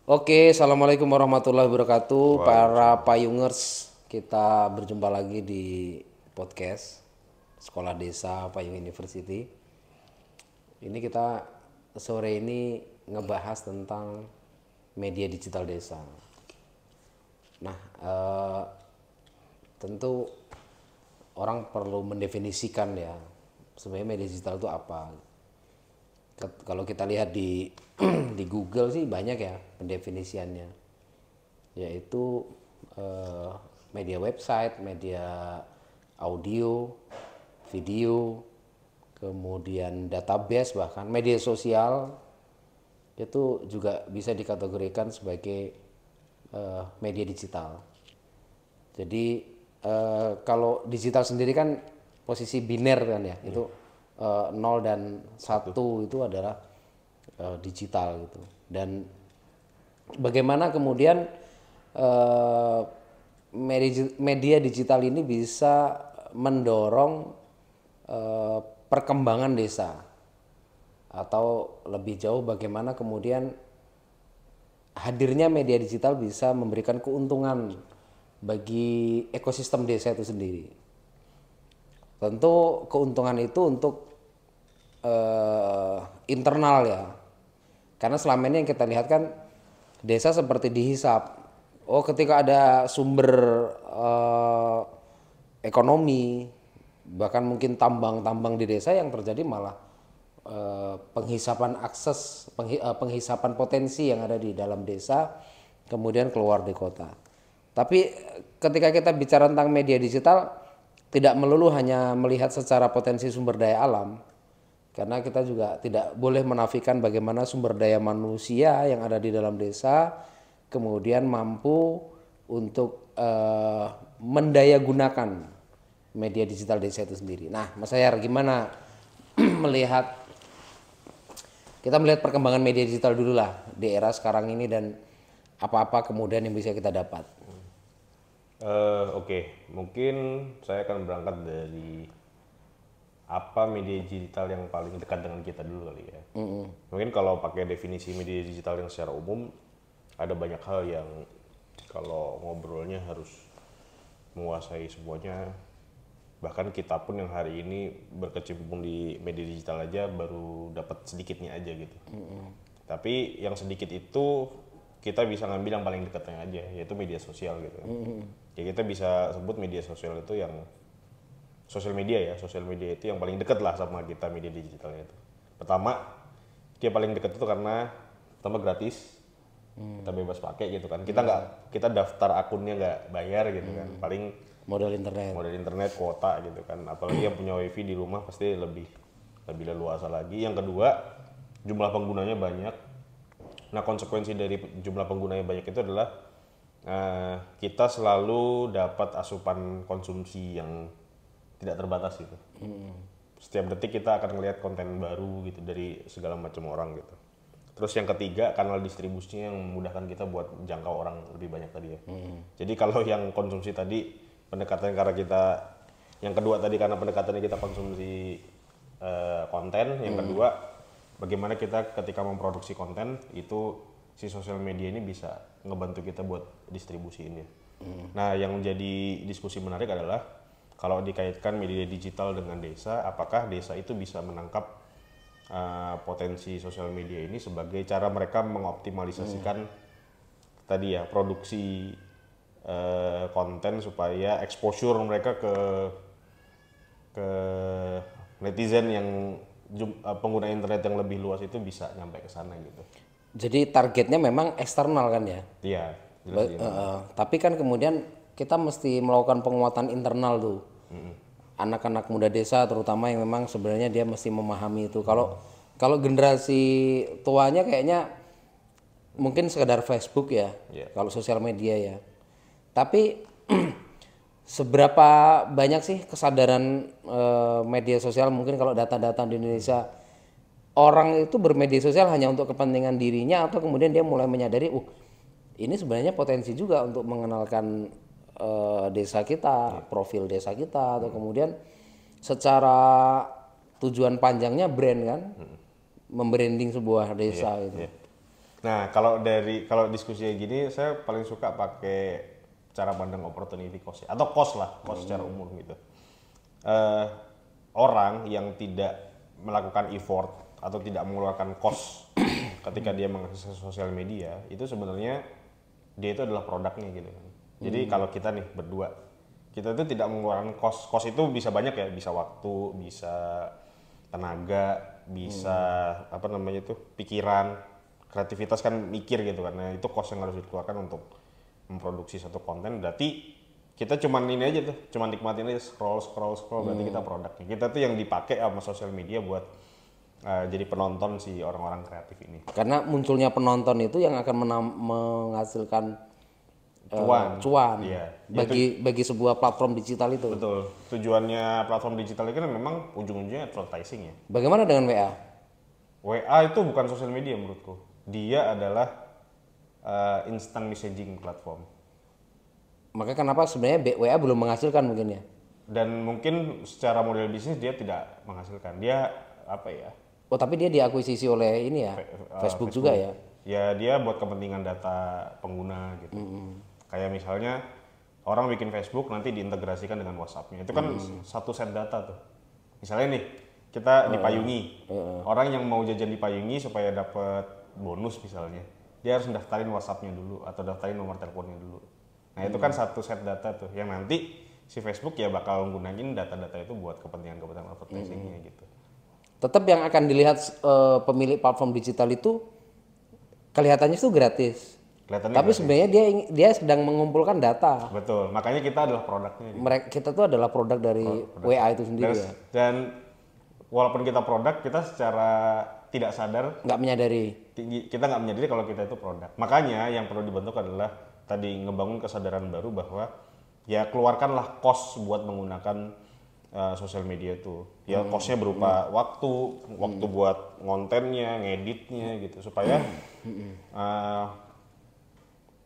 Oke, assalamualaikum warahmatullahi wabarakatuh, para payungers. Kita berjumpa lagi di podcast Sekolah Desa Payung University. Ini kita sore ini ngebahas tentang media digital desa. Nah, tentu orang perlu mendefinisikan ya, sebenarnya media digital itu apa. Kalau kita lihat di di Google sih banyak ya pendefinisiannya, yaitu eh, media website, media audio, video, kemudian database, bahkan media sosial itu juga bisa dikategorikan sebagai media digital. Jadi kalau digital sendiri kan posisi biner kan ya, itu 0 dan 1 itu adalah digital gitu. Dan bagaimana kemudian eh, media digital ini bisa mendorong perkembangan desa, atau lebih jauh bagaimana kemudian hadirnya media digital bisa memberikan keuntungan bagi ekosistem desa itu sendiri. Tentu keuntungan itu untuk internal ya, karena selama ini yang kita lihat kan desa seperti dihisap. Oh, ketika ada sumber ekonomi, bahkan mungkin tambang-tambang di desa, yang terjadi malah penghisapan akses, penghisapan potensi yang ada di dalam desa, kemudian keluar di kota. Tapi ketika kita bicara tentang media digital, tidak melulu hanya melihat secara potensi sumber daya alam, karena kita juga tidak boleh menafikan bagaimana sumber daya manusia yang ada di dalam desa kemudian mampu untuk mendayagunakan media digital desa itu sendiri. Nah, Mas Ayar, gimana melihat, kita melihat perkembangan media digital dulu lah di era sekarang ini, dan apa-apa kemudian yang bisa kita dapat. Oke, mungkin saya akan berangkat dari apa media digital yang paling dekat dengan kita dulu kali ya. Mungkin kalau pakai definisi media digital yang secara umum, ada banyak hal yang kalau ngobrolnya harus menguasai semuanya. Bahkan kita pun yang hari ini berkecimpung di media digital aja baru dapat sedikitnya aja gitu. Tapi yang sedikit itu kita bisa ngambil yang paling dekatnya aja, yaitu media sosial gitu. Ya kita bisa sebut media sosial itu yang sosial media itu yang paling dekat lah sama kita media digitalnya itu. Pertama, dia paling dekat itu karena pertama gratis, kita bebas pakai gitu kan. Kita daftar akunnya nggak bayar gitu kan. Paling model internet kuota gitu kan. Apalagi yang punya wifi di rumah pasti lebih leluasa lagi. Yang kedua, jumlah penggunanya banyak. Nah, konsekuensi dari jumlah penggunanya banyak itu adalah kita selalu dapat asupan konsumsi yang tidak terbatas gitu. Setiap detik kita akan melihat konten baru gitu dari segala macam orang gitu. Terus yang ketiga, kanal distribusinya yang memudahkan kita buat jangkau orang lebih banyak tadi ya. Jadi kalau yang konsumsi tadi pendekatan karena kita, yang kedua tadi karena pendekatannya kita konsumsi konten, yang kedua bagaimana kita ketika memproduksi konten itu si sosial media ini bisa ngebantu kita buat distribusiinnya. Nah, yang menjadi diskusi menarik adalah kalau dikaitkan media digital dengan desa, apakah desa itu bisa menangkap potensi sosial media ini sebagai cara mereka mengoptimalisasikan tadi ya produksi konten supaya exposure mereka ke netizen yang pengguna internet yang lebih luas itu bisa nyampe ke sana gitu. Jadi targetnya memang eksternal kan ya. Iya, jelas gitu. Tapi kan kemudian kita mesti melakukan penguatan internal tuh. Anak-anak muda desa terutama yang memang sebenarnya dia mesti memahami itu. Kalau generasi tuanya kayaknya mungkin sekedar Facebook ya, kalau sosial media ya. Tapi seberapa banyak sih kesadaran media sosial, mungkin kalau data-data di Indonesia, orang itu bermedia sosial hanya untuk kepentingan dirinya, atau kemudian dia mulai menyadari, ini sebenarnya potensi juga untuk mengenalkan desa kita, profil desa kita, atau kemudian secara tujuan panjangnya brand kan, membranding sebuah desa itu. Nah, kalau diskusi kayak gini, saya paling suka pakai cara pandang opportunity cost ya, atau cost lah, cost secara umum gitu. Orang yang tidak melakukan effort atau tidak mengeluarkan cost ketika dia mengakses sosial media, itu sebenarnya dia itu adalah produknya gitu kan. Jadi kalau kita nih berdua, kita itu tidak mengeluarkan cost itu bisa banyak ya, bisa waktu, bisa tenaga, bisa apa namanya itu, pikiran, kreativitas kan mikir gitu kan. Nah, itu cost yang harus dikeluarkan untuk memproduksi satu konten. Berarti kita cuman ini aja tuh, cuman nikmatin aja scroll, berarti kita produknya. Kita tuh yang dipakai sama sosial media buat jadi penonton si orang-orang kreatif ini. Karena munculnya penonton itu yang akan menghasilkan cuan Iya. bagi sebuah platform digital itu. Betul. Tujuannya platform digital itu kan memang ujung-ujungnya advertising ya. Bagaimana dengan WA? WA itu bukan sosial media menurutku. Dia adalah instant messaging platform. Maka kenapa sebenarnya WA belum menghasilkan mungkin ya? Dan mungkin secara model bisnis dia tidak menghasilkan. Dia apa ya? Oh, tapi dia diakuisisi oleh ini ya, Facebook juga ya? Ya dia buat kepentingan data pengguna gitu. Kayak misalnya orang bikin Facebook nanti diintegrasikan dengan WhatsApp-nya. Itu kan satu set data tuh. Misalnya nih kita di Payungi, orang yang mau jajan di Payungi supaya dapat bonus misalnya, dia harus daftarin WhatsApp-nya dulu atau daftarin nomor teleponnya dulu. Nah itu kan satu set data tuh, yang nanti si Facebook ya bakal nggunain data-data itu buat kepentingan advertising-nya gitu. Tetap yang akan dilihat pemilik platform digital itu kelihatannya itu gratis. Tapi sebenarnya dia sedang mengumpulkan data. Betul, makanya kita adalah produknya. Gitu. Kita tuh adalah produk dari WA itu sendiri ya. Dan walaupun kita produk, kita secara tidak sadar nggak menyadari. Kita nggak menyadari kalau kita itu produk. Makanya yang perlu dibentuk adalah tadi ngebangun kesadaran baru bahwa ya keluarkanlah cost buat menggunakan sosial media itu. Ya costnya berupa waktu buat ngontennya, ngeditnya gitu supaya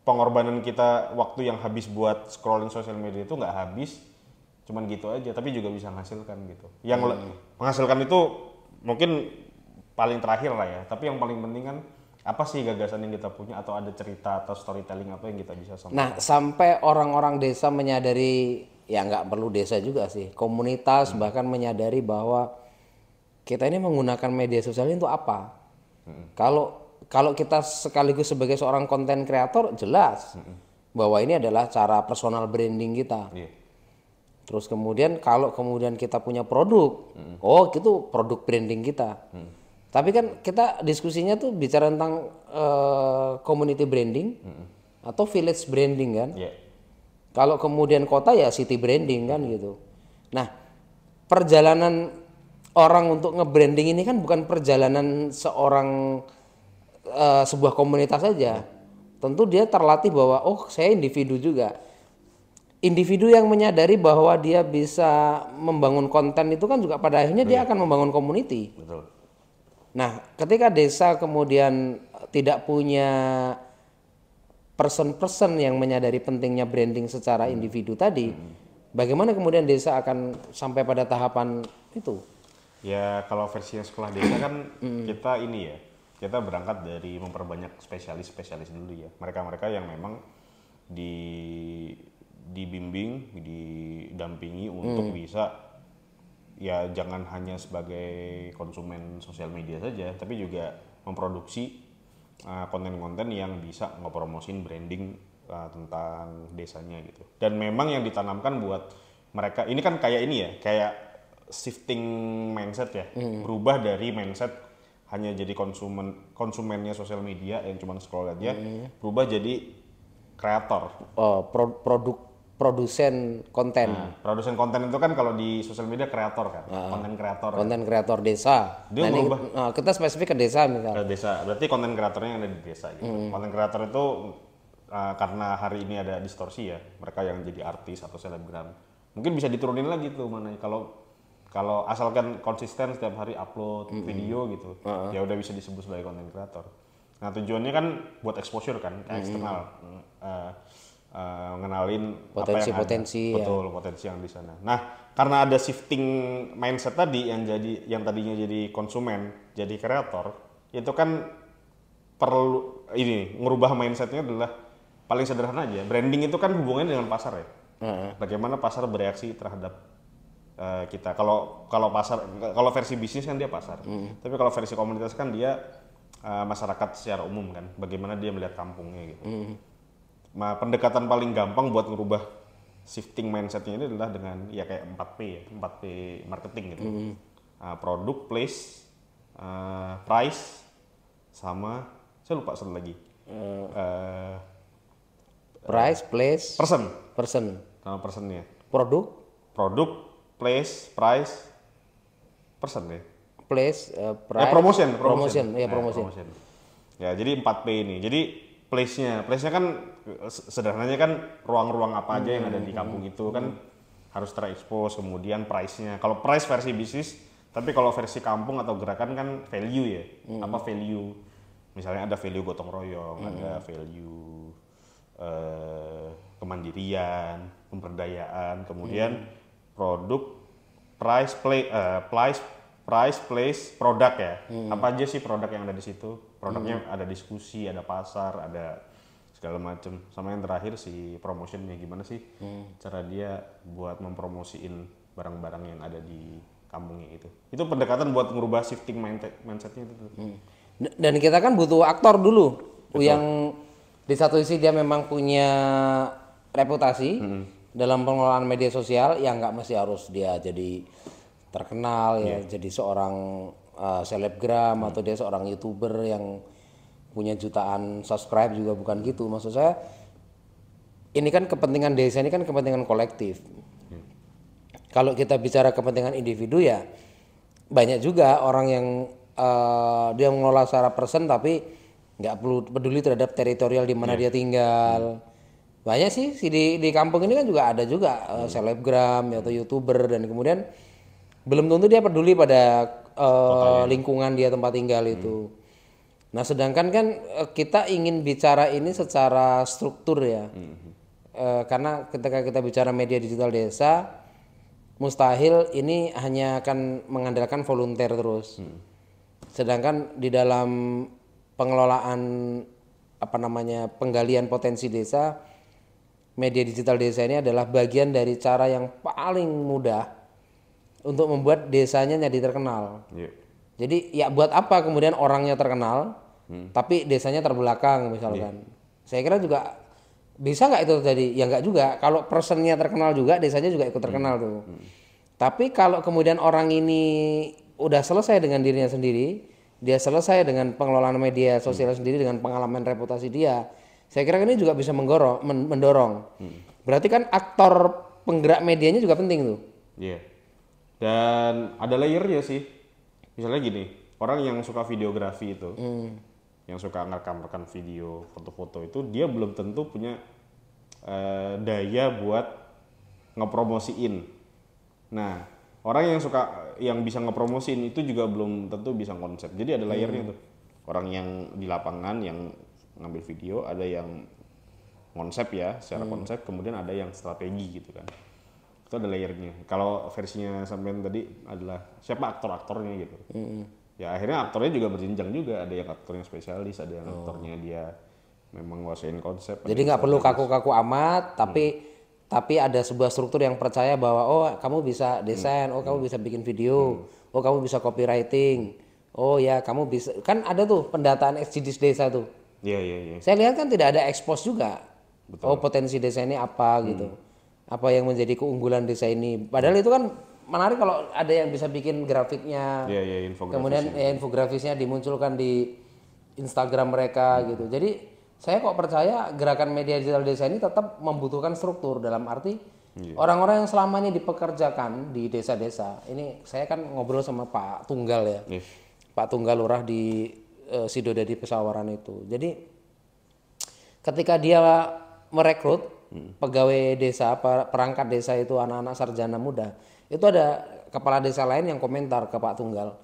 pengorbanan kita, waktu yang habis buat scrolling sosial media itu nggak habis cuman gitu aja, tapi juga bisa menghasilkan gitu. Yang menghasilkan itu mungkin paling terakhir lah ya, tapi yang paling penting kan apa sih gagasan yang kita punya atau ada cerita atau storytelling apa yang kita bisa sampaikan. Nah, sampai orang-orang desa menyadari, ya nggak perlu desa juga sih, komunitas bahkan menyadari bahwa kita ini menggunakan media sosial itu apa. Kalau kita sekaligus sebagai seorang konten kreator, jelas bahwa ini adalah cara personal branding kita. Terus kemudian kalau kemudian kita punya produk, oh itu produk branding kita. Tapi kan kita diskusinya tuh bicara tentang community branding atau village branding kan. Kalau kemudian kota ya city branding kan gitu. Nah, perjalanan orang untuk nge-branding ini kan bukan perjalanan sebuah komunitas saja. Tentu dia terlatih bahwa oh saya individu juga. Individu yang menyadari bahwa dia bisa membangun konten itu kan juga pada akhirnya dia akan membangun community. Betul. Nah, ketika desa kemudian tidak punya person-person yang menyadari pentingnya branding secara individu tadi, bagaimana kemudian desa akan sampai pada tahapan itu? Ya kalau versinya sekolah desa kan kita ini ya, kita berangkat dari memperbanyak spesialis-spesialis dulu ya. Mereka-mereka yang memang dibimbing, didampingi untuk bisa ya jangan hanya sebagai konsumen sosial media saja, tapi juga memproduksi konten-konten yang bisa ngepromosin branding tentang desanya gitu. Dan memang yang ditanamkan buat mereka ini kan kayak ini ya, kayak shifting mindset ya, berubah dari mindset hanya jadi konsumennya sosial media yang cuma scroll aja, berubah jadi kreator. Produsen konten. Nah, produsen konten itu kan kalau di sosial media kreator kan, konten kreator. Konten kreator desa. Dia berubah. Kita spesifik ke desa misalnya. Ke desa, berarti konten kreatornya yang ada di desa gitu. Konten kreator itu karena hari ini ada distorsi ya, mereka yang jadi artis atau selebgram. Mungkin bisa diturunin lagi tuh mana kalau asalkan konsisten setiap hari upload video gitu, ya udah bisa disebut sebagai konten kreator. Nah tujuannya kan buat exposure kan, eksternal. Ngenalin potensi-potensi betul potensi yang di sana. Nah karena ada shifting mindset tadi yang tadinya jadi konsumen jadi kreator, itu kan perlu ini ngerubah mindsetnya adalah paling sederhana aja. Branding itu kan hubungannya dengan pasar ya. Bagaimana pasar bereaksi terhadap kita. Kalau pasar, kalau versi bisnis kan dia pasar. Tapi kalau versi komunitas kan dia masyarakat secara umum kan. Bagaimana dia melihat kampungnya gitu. Nah, pendekatan paling gampang buat ngerubah shifting mindsetnya ini adalah dengan ya kayak 4P ya, 4P marketing gitu. Produk, place, price, sama saya lupa satu lagi. Price, place, person. Sama personnya. Produk, Place, price, person ya. place, price, Promotion. Promotion. Ya, jadi 4P ini. Jadi place-nya kan sederhananya kan ruang-ruang apa aja yang ada di kampung itu kan harus terekspos, kemudian price-nya. Kalau price versi bisnis, tapi kalau versi kampung atau gerakan kan value ya. Apa value? Misalnya ada value gotong royong, ada value kemandirian, pemberdayaan, kemudian produk, price, place, produk ya. Apa aja sih produk yang ada di situ? Produknya ada diskusi, ada pasar, ada segala macam. Sama yang terakhir si promotionnya, gimana sih cara dia buat mempromosiin barang-barang yang ada di kampungnya itu. Itu pendekatan buat ngerubah shifting mindsetnya itu. Dan kita kan butuh aktor dulu. Yang di satu sisi dia memang punya reputasi dalam pengelolaan media sosial, yang nggak mesti harus dia jadi terkenal ya, jadi seorang selebgram atau dia seorang YouTuber yang punya jutaan subscribe juga, bukan gitu. Maksud saya ini kan kepentingan desa, ini kan kepentingan kolektif. Kalau kita bicara kepentingan individu ya banyak juga orang yang dia mengelola secara person tapi nggak perlu peduli terhadap teritorial di mana dia tinggal. Banyak sih di kampung ini kan juga ada juga selebgram atau YouTuber, dan kemudian belum tentu dia peduli pada lingkungan dia tempat tinggal itu. Nah, sedangkan kan kita ingin bicara ini secara struktur ya. Karena ketika kita bicara media digital desa, mustahil ini hanya akan mengandalkan volunteer terus. Sedangkan di dalam pengelolaan penggalian potensi desa, media digital desa ini adalah bagian dari cara yang paling mudah untuk membuat desanya jadi terkenal. Jadi ya buat apa kemudian orangnya terkenal tapi desanya terbelakang misalkan. Saya kira juga bisa nggak itu jadi? Ya nggak juga. Kalau personnya terkenal juga, desanya juga ikut terkenal tuh. Tapi kalau kemudian orang ini udah selesai dengan dirinya sendiri, dia selesai dengan pengelolaan media sosial sendiri dengan pengalaman reputasi dia, saya kira ini juga bisa mendorong. Berarti kan aktor penggerak medianya juga penting tuh. Iya. Dan ada layernya sih. Misalnya gini, orang yang suka videografi itu, yang suka ngerekam video, foto-foto itu, dia belum tentu punya daya buat ngepromosiin. Nah, orang yang bisa ngepromosiin itu juga belum tentu bisa konsep. Jadi ada layernya tuh. Orang yang di lapangan yang ngambil video, ada yang konsep ya, secara konsep, kemudian ada yang strategi gitu kan. Itu ada layernya. Kalau versinya sampean tadi adalah siapa aktor-aktornya gitu. Ya akhirnya aktornya juga berjenjang juga. Ada yang aktornya spesialis, ada yang aktornya dia memang nguasain konsep. Jadi nggak perlu kaku-kaku amat, tapi ada sebuah struktur yang percaya bahwa oh kamu bisa desain, oh kamu bisa bikin video, oh kamu bisa copywriting, oh ya kamu bisa, kan ada tuh pendataan SDGs desa tuh. Iya. Saya lihat kan tidak ada expose juga. Betul. Oh potensi desa ini apa gitu, apa yang menjadi keunggulan desa ini. Padahal itu kan menarik kalau ada yang bisa bikin grafiknya, kemudian infografisnya dimunculkan di Instagram mereka gitu. Jadi saya kok percaya gerakan media digital desa ini tetap membutuhkan struktur, dalam arti orang-orang yang selama ini dipekerjakan di desa-desa. Ini saya kan ngobrol sama Pak Tunggal ya, Pak Tunggal Lurah di Sidodadi Pesawaran itu. Jadi ketika dia merekrut pegawai desa, perangkat desa itu anak-anak sarjana muda, itu ada kepala desa lain yang komentar ke Pak Tunggal,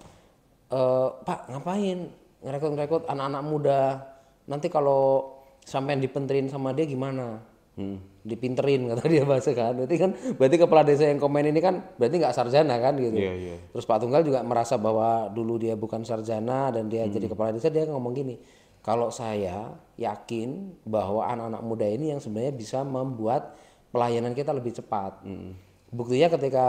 Pak ngapain ngerekrut anak-anak muda, nanti kalau sampai dipenterin sama dia gimana? Dipinterin kata dia bahasa kan. Berarti kepala desa yang komen ini kan berarti nggak sarjana kan gitu. Terus Pak Tunggal juga merasa bahwa dulu dia bukan sarjana dan dia jadi kepala desa, dia ngomong gini, Kalau saya yakin bahwa anak-anak muda ini yang sebenarnya bisa membuat pelayanan kita lebih cepat. Buktinya ketika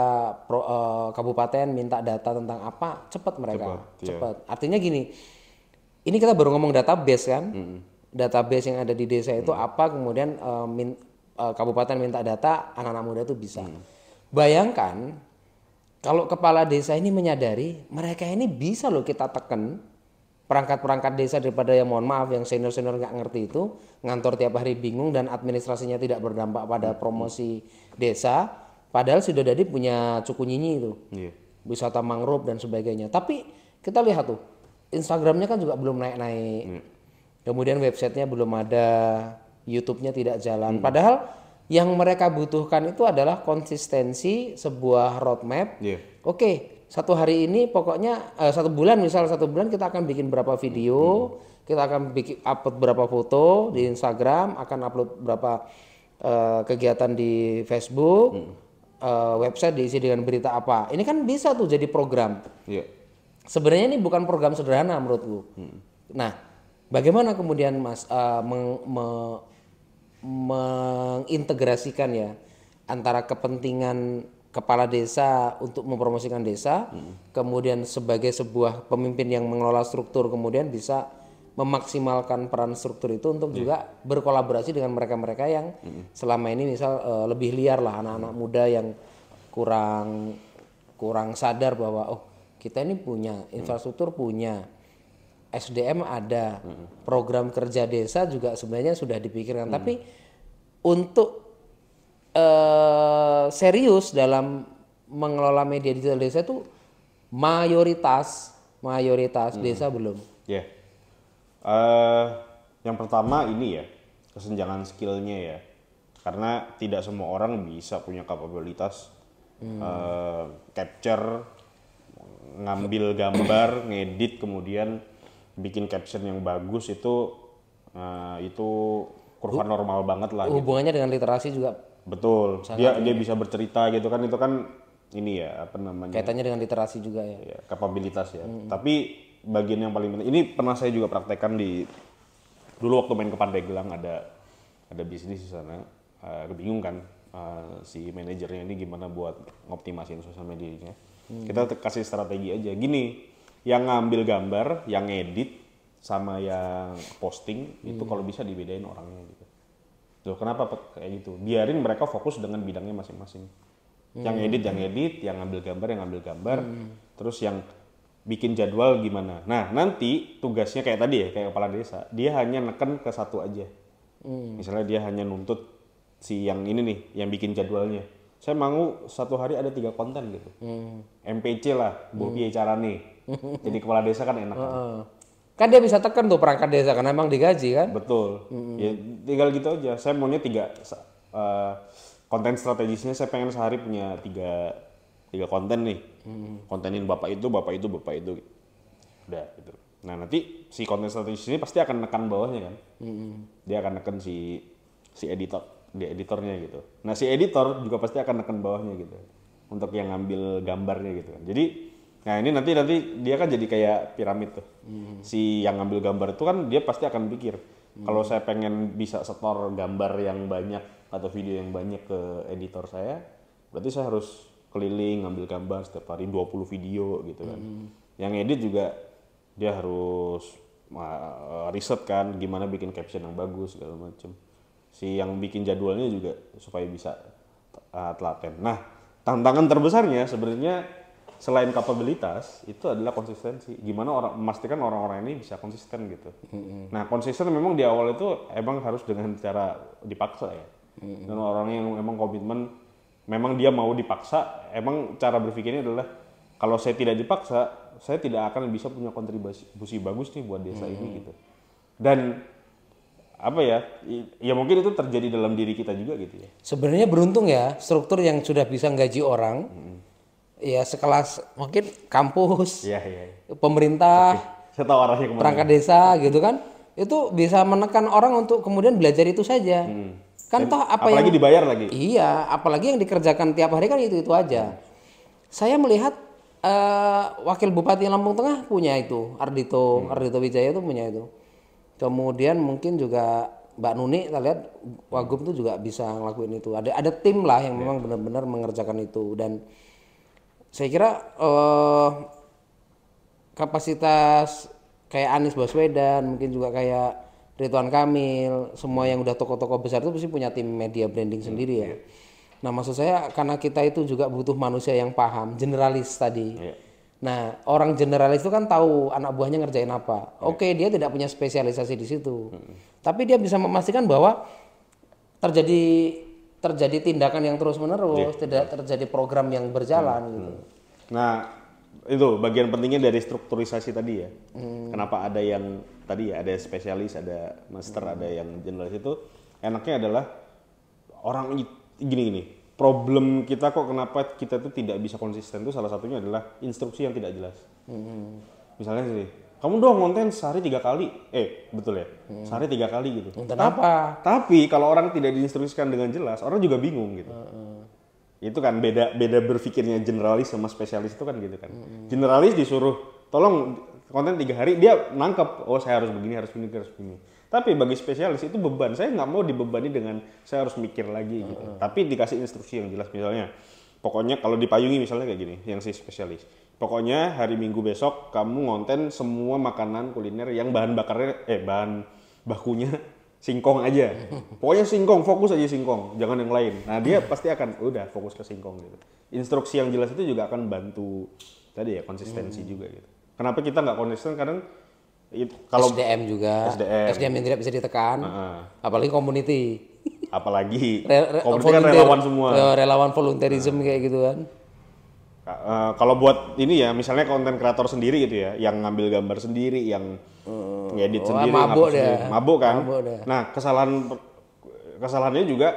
kabupaten minta data tentang apa, cepat mereka. Cepat. Artinya gini, ini kita baru ngomong database kan. Database yang ada di desa itu apa, kemudian kabupaten minta data, anak-anak muda itu bisa. Bayangkan kalau kepala desa ini menyadari mereka ini bisa loh kita tekan perangkat-perangkat desa daripada yang mohon maaf yang senior-senior nggak ngerti itu, ngantor tiap hari bingung dan administrasinya tidak berdampak pada promosi desa, padahal sudah jadi punya Cuku Nyinyi itu, wisata mangrove dan sebagainya. Tapi kita lihat tuh Instagramnya kan juga belum naik-naik, kemudian websitenya belum ada, YouTube-nya tidak jalan. Padahal yang mereka butuhkan itu adalah konsistensi sebuah roadmap. Oke, satu hari ini pokoknya 1 bulan, misal 1 bulan kita akan bikin berapa video, kita akan bikin upload berapa foto di Instagram, akan upload berapa kegiatan di Facebook, website diisi dengan berita apa. Ini kan bisa tuh jadi program. Sebenarnya ini bukan program sederhana menurutku. Nah, bagaimana kemudian Mas mengintegrasikan ya antara kepentingan kepala desa untuk mempromosikan desa, kemudian sebagai sebuah pemimpin yang mengelola struktur kemudian bisa memaksimalkan peran struktur itu untuk juga berkolaborasi dengan mereka-mereka yang selama ini misal lebih liar lah, anak-anak muda yang kurang sadar bahwa oh kita ini punya infrastruktur, punya SDM ada, program kerja desa juga sebenarnya sudah dipikirkan, tapi untuk serius dalam mengelola media digital desa itu mayoritas desa belum. Yang pertama ini ya, kesenjangan skillnya ya, karena tidak semua orang bisa punya kapabilitas capture, ngambil gambar, ngedit, kemudian bikin caption yang bagus. Itu kurva normal banget lah. Hubungannya dengan literasi juga. Betul. Dia bisa bercerita gitu kan, itu kan ini ya apa namanya? Kaitannya dengan literasi juga ya. Kapabilitas ya. Tapi bagian yang paling penting, ini pernah saya juga praktekkan dulu waktu main ke Pandeglang, ada bisnis di sana. Bingung kan si manajernya ini gimana buat ngoptimasin sosial medianya. Kita kasih strategi aja. Gini, yang ngambil gambar, yang ngedit, sama yang posting itu kalau bisa dibedain orangnya gitu. Loh, kenapa kayak gitu? Biarin mereka fokus dengan bidangnya masing-masing. Yang edit, yang ngambil gambar, terus yang bikin jadwal gimana. Nah, nanti tugasnya kayak tadi ya, kayak kepala desa, dia hanya neken ke satu aja. Misalnya dia hanya nuntut si yang ini nih, yang bikin jadwalnya. Saya mau 1 hari ada 3 konten gitu. MPC lah, Bobi carane. Jadi kepala desa kan enak kan. Kan dia bisa tekan tuh perangkat desa karena emang digaji kan. Betul. Ya tinggal gitu aja. Saya maunya 3 konten strategisnya, saya pengen sehari punya 3 konten nih. Kontenin bapak itu. Udah gitu. Nah, nanti si konten strategis ini pasti akan nekan bawahnya kan. Dia akan nekan si editornya gitu. Nah, si editor juga pasti akan nekan bawahnya gitu. Untuk yang ngambil gambarnya gitu kan. Jadi nah ini nanti dia kan jadi kayak piramid tuh. Si yang ngambil gambar itu kan dia pasti akan pikir, kalau saya pengen bisa setor gambar yang banyak atau video yang banyak ke editor saya, berarti saya harus keliling ngambil gambar setiap hari 20 video gitu kan. Yang edit juga dia harus riset kan gimana bikin caption yang bagus segala macam. Si yang bikin jadwalnya juga supaya bisa telaten. Nah, tantangan terbesarnya sebenarnya selain kapabilitas itu adalah konsistensi. Gimana memastikan orang-orang ini bisa konsisten gitu. Nah, konsisten memang di awal itu emang harus dengan cara dipaksa ya. Dan orang yang emang komitmen, memang dia mau dipaksa, emang cara berpikirnya adalah kalau saya tidak dipaksa, saya tidak akan bisa punya kontribusi bagus nih buat desa ini gitu. Dan apa ya mungkin itu terjadi dalam diri kita juga gitu ya. Sebenarnya beruntung ya struktur yang sudah bisa gaji orang. Ya sekelas mungkin kampus, pemerintah, saya tahu arahnya kemana. Perangkat desa gitu kan, itu bisa menekan orang untuk kemudian belajar itu saja. Kan toh apa apalagi yang dibayar lagi. Iya, apalagi yang dikerjakan tiap hari kan itu aja. Saya melihat Wakil Bupati Lampung Tengah punya itu, Ardhito Wijaya itu punya itu. Kemudian mungkin juga Mbak Nuni, kita lihat Wagub tuh juga bisa ngelakuin itu. Ada tim lah yang memang benar-benar mengerjakan itu. Dan saya kira kapasitas kayak Anies Baswedan, mungkin juga kayak Ridwan Kamil, semua yang udah tokoh-tokoh besar itu pasti punya tim media branding sendiri ya. Nah maksud saya karena kita itu juga butuh manusia yang paham, generalis tadi. Nah orang generalis itu kan tahu anak buahnya ngerjain apa. Oke, dia tidak punya spesialisasi di situ, tapi dia bisa memastikan bahwa terjadi tindakan yang terus menerus, tidak terjadi program yang berjalan gitu. Nah itu bagian pentingnya dari strukturisasi tadi ya. Kenapa ada yang tadi ya ada spesialis, ada master, ada yang generalis itu enaknya adalah orang gini. Problem kita kok kenapa kita tuh tidak bisa konsisten tuh salah satunya adalah instruksi yang tidak jelas. Misalnya sih, kamu doang konten sehari 3 kali, betul ya, sehari 3 kali gitu. Kenapa? Tapi kalau orang tidak diinstruksikan dengan jelas, orang juga bingung gitu. Itu kan beda berpikirnya generalis sama spesialis itu kan gitu kan. Generalis disuruh tolong konten 3 hari, dia nangkep, oh saya harus begini, harus begini. Tapi bagi spesialis itu beban. Saya nggak mau dibebani dengan saya harus mikir lagi gitu. Tapi dikasih instruksi yang jelas misalnya. Pokoknya kalau dipayungi misalnya kayak gini, yang si spesialis. Pokoknya hari Minggu besok kamu ngonten semua makanan kuliner yang bahan bakunya singkong aja. Pokoknya singkong, fokus aja singkong, jangan yang lain. Nah dia pasti akan udah fokus ke singkong gitu. Instruksi yang jelas itu juga akan bantu tadi ya konsistensi juga gitu. Kenapa kita nggak konsisten? Kadang kalau SDM juga, SDM yang tidak bisa ditekan, apalagi community. Apalagi community kan relawan semua. Relawan volunteerism kayak gitu kan. Kalau buat ini ya, misalnya konten kreator sendiri gitu ya, yang ngambil gambar sendiri, yang ngedit sendiri, mabuk kan. Nah kesalahannya juga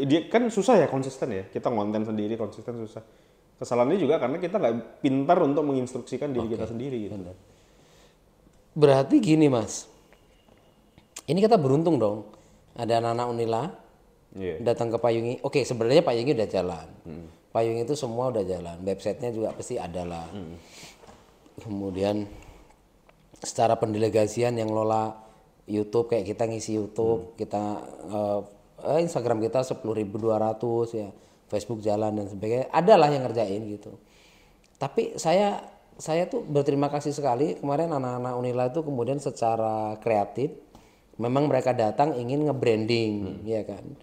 dia kan susah ya konsisten ya. Kita konten sendiri konsisten susah. Kesalahannya juga karena kita nggak pintar untuk menginstruksikan diri kita sendiri gitu. Berarti gini Mas, ini kita beruntung dong, ada anak-anak Unila datang ke Payungi. Oke, sebenarnya Payungi udah jalan, Payungi itu semua udah jalan, websitenya juga pasti ada lah. Kemudian secara pendelegasian yang lola YouTube kayak kita ngisi YouTube, kita Instagram kita 10.200 ya, Facebook jalan dan sebagainya, adalah yang ngerjain gitu. Tapi saya tuh berterima kasih sekali kemarin anak-anak Unila itu kemudian secara kreatif memang mereka datang ingin nge-branding ya kan,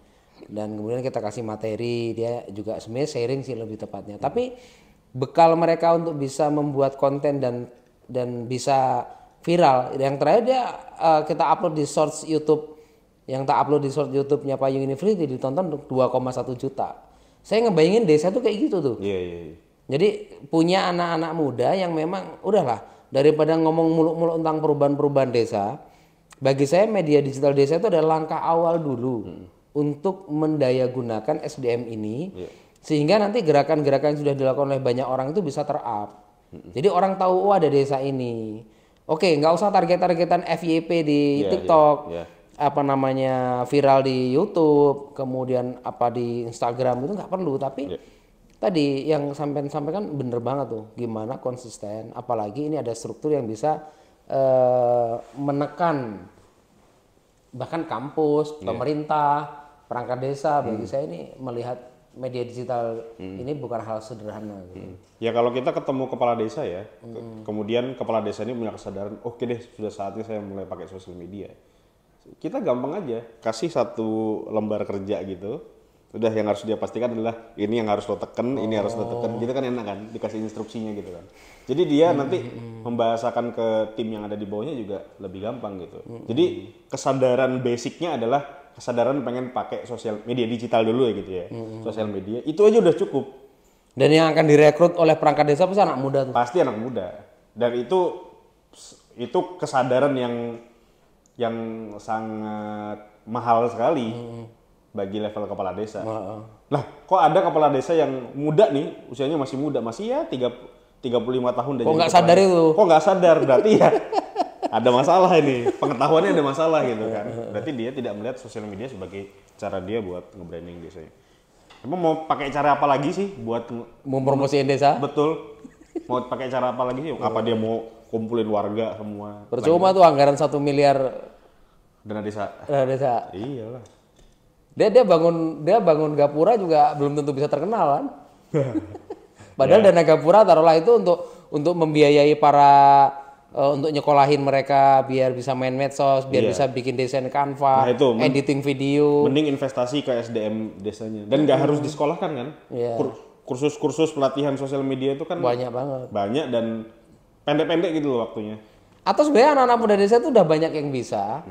dan kemudian kita kasih materi, dia juga sebenarnya sharing sih lebih tepatnya. Tapi bekal mereka untuk bisa membuat konten dan bisa viral, yang terakhir dia kita upload di shorts YouTube, yang tak upload di shorts YouTube-nya Payung University ditonton 2,1 juta. Saya ngebayangin desa tuh kayak gitu tuh. Jadi punya anak-anak muda yang memang udahlah, daripada ngomong muluk-muluk tentang perubahan-perubahan desa, bagi saya media digital desa itu adalah langkah awal dulu untuk mendayagunakan SDM ini, sehingga nanti gerakan-gerakan yang sudah dilakukan oleh banyak orang itu bisa ter-up. Jadi orang tahu ada desa ini. Oke, nggak usah target-targetan FYP di TikTok, apa namanya viral di YouTube, kemudian apa di Instagram, itu nggak perlu. Tapi tadi yang sampaikan bener banget tuh, gimana konsisten, apalagi ini ada struktur yang bisa menekan bahkan kampus, pemerintah, perangkat desa. Bagi saya ini melihat media digital ini bukan hal sederhana gitu. Ya kalau kita ketemu kepala desa ya, kemudian kepala desa ini punya kesadaran, oke deh sudah saatnya saya mulai pakai sosial media. Kita gampang aja kasih satu lembar kerja gitu. Udah yang harus dia pastikan adalah ini yang harus lo teken, ini harus lo teken. Gitu kan enak kan, dikasih instruksinya gitu kan. Jadi dia nanti membahasakan ke tim yang ada di bawahnya juga lebih gampang gitu. Jadi kesadaran basicnya adalah kesadaran pengen pakai sosial media digital dulu ya gitu ya. Sosial media, itu aja udah cukup. Dan yang akan direkrut oleh perangkat desa pasti anak muda tuh. Pasti anak muda. Dan itu kesadaran yang sangat mahal sekali. Bagi level kepala desa. Lah, kok ada kepala desa yang muda nih, usianya masih muda, masih ya 35 tahun. Kok nggak sadar itu? Kok nggak sadar? Berarti ya ada masalah ini, pengetahuannya ada masalah gitu kan. Berarti dia tidak melihat sosial media sebagai cara dia buat nge-branding desanya. Emang mau pakai cara apa lagi sih buat mempromosiin desa? Betul. Mau pakai cara apa lagi sih? Apa dia mau kumpulin warga semua. Percuma tuh anggaran 1 miliar Dana desa. desa. Iyalah. Dia bangun gapura juga belum tentu bisa terkenal kan. Padahal dana gapura taruhlah itu untuk membiayai para untuk nyekolahin mereka biar bisa main medsos, biar bisa bikin desain Canva, Nah, itu, editing video. Mending investasi ke SDM desanya. Dan nggak harus disekolahkan kan? Iya. Kursus-kursus pelatihan sosial media itu kan Banyak banget. banyak dan pendek-pendek gitu loh waktunya. Atau sebenarnya anak-anak muda desa itu udah banyak yang bisa,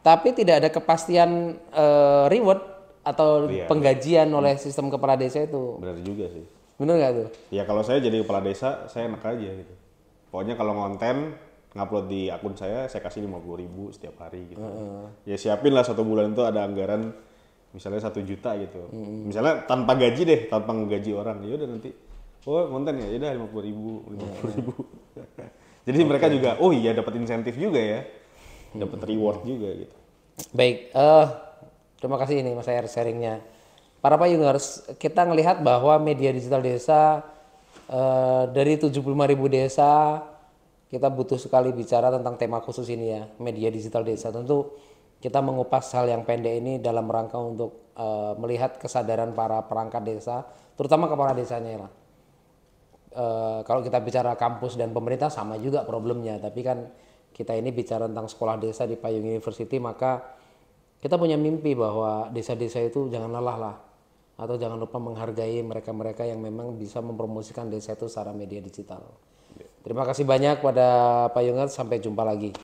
tapi tidak ada kepastian reward atau penggajian oleh sistem kepala desa itu. Benar juga sih. Bener nggak tuh? Ya kalau saya jadi kepala desa, saya enak aja gitu. Pokoknya kalau ngonten, ngupload di akun saya kasih 50.000 setiap hari gitu. Ya siapin lah 1 bulan itu ada anggaran misalnya 1 juta gitu. Misalnya tanpa gaji deh, tanpa ngegaji orang. Ya udah nanti, oh ngonten ya, udah 50.000. Jadi mereka juga, oh iya dapat insentif juga ya, dapat reward juga gitu. Baik, terima kasih ini Mas Ayer sharingnya. Para payungers, kita ngelihat bahwa media digital desa dari 75.000 desa, kita butuh sekali bicara tentang tema khusus ini ya, media digital desa. Tentu kita mengupas hal yang pendek ini dalam rangka untuk melihat kesadaran para perangkat desa, terutama kepala desanya lah. Kalau kita bicara kampus dan pemerintah sama juga problemnya, tapi kan kita ini bicara tentang sekolah desa di Payung University, maka kita punya mimpi bahwa desa-desa itu jangan lelah lah, atau jangan lupa menghargai mereka-mereka yang memang bisa mempromosikan desa itu secara media digital. Terima kasih banyak pada Payungers, sampai jumpa lagi.